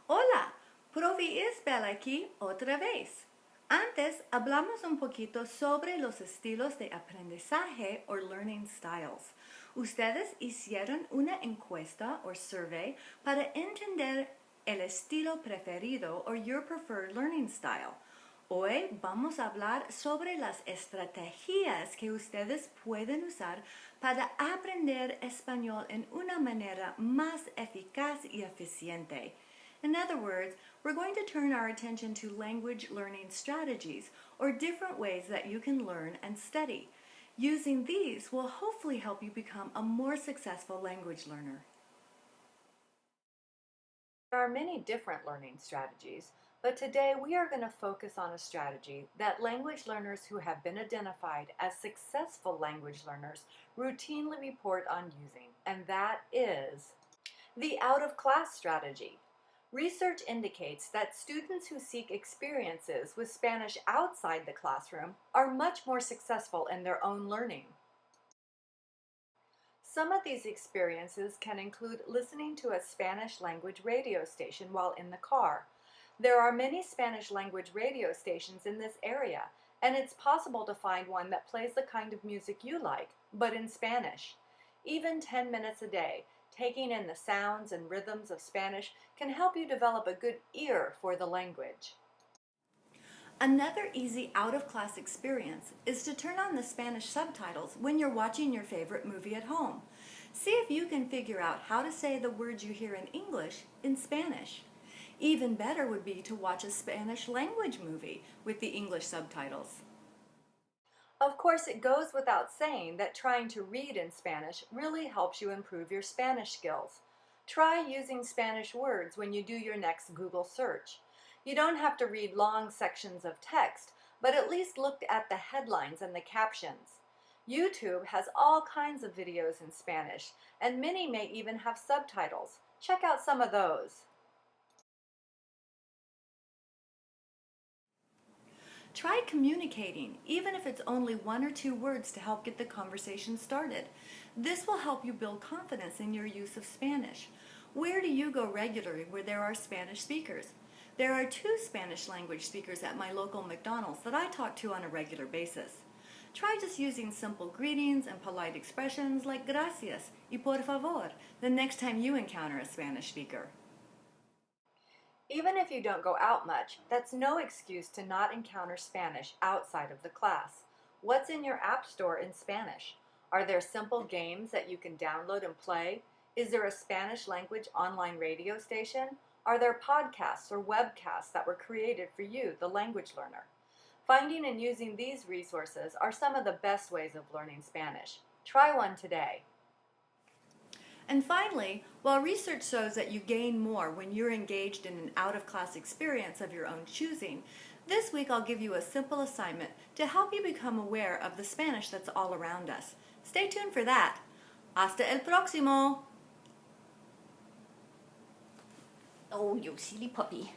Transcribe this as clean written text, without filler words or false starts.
Hola, Profi Isabel aquí otra vez. Antes hablamos un poquito sobre los estilos de aprendizaje o learning styles. Ustedes hicieron una encuesta o survey para entender el estilo preferido o your preferred learning style. Hoy vamos a hablar sobre las estrategias que ustedes pueden usar para aprender español en una manera más eficaz y eficiente. In other words, we're going to turn our attention to language learning strategies, or different ways that you can learn and study. Using these will hopefully help you become a more successful language learner. There are many different learning strategies, but today we are going to focus on a strategy that language learners who have been identified as successful language learners routinely report on using, and that is the out-of-class strategy. Research indicates that students who seek experiences with Spanish outside the classroom are much more successful in their own learning. Some of these experiences can include listening to a Spanish language radio station while in the car. There are many Spanish language radio stations in this area, and it's possible to find one that plays the kind of music you like, but in Spanish. Even 10 minutes a day, taking in the sounds and rhythms of Spanish can help you develop a good ear for the language. Another easy out-of-class experience is to turn on the Spanish subtitles when you're watching your favorite movie at home. See if you can figure out how to say the words you hear in English in Spanish. Even better would be to watch a Spanish language movie with the English subtitles. Of course, it goes without saying that trying to read in Spanish really helps you improve your Spanish skills. Try using Spanish words when you do your next Google search. You don't have to read long sections of text, but at least look at the headlines and the captions. YouTube has all kinds of videos in Spanish, and many may even have subtitles. Check out some of those. Try communicating, even if it's only 1 or 2 words to help get the conversation started. This will help you build confidence in your use of Spanish. Where do you go regularly where there are Spanish speakers? There are 2 Spanish language speakers at my local McDonald's that I talk to on a regular basis. Try just using simple greetings and polite expressions like gracias y por favor the next time you encounter a Spanish speaker. Even if you don't go out much, that's no excuse to not encounter Spanish outside of the class. What's in your app store in Spanish? Are there simple games that you can download and play? Is there a Spanish language online radio station? Are there podcasts or webcasts that were created for you, the language learner? Finding and using these resources are some of the best ways of learning Spanish. Try one today. And finally, while research shows that you gain more when you're engaged in an out-of-class experience of your own choosing, this week I'll give you a simple assignment to help you become aware of the Spanish that's all around us. Stay tuned for that. Hasta el próximo! Oh, you silly puppy.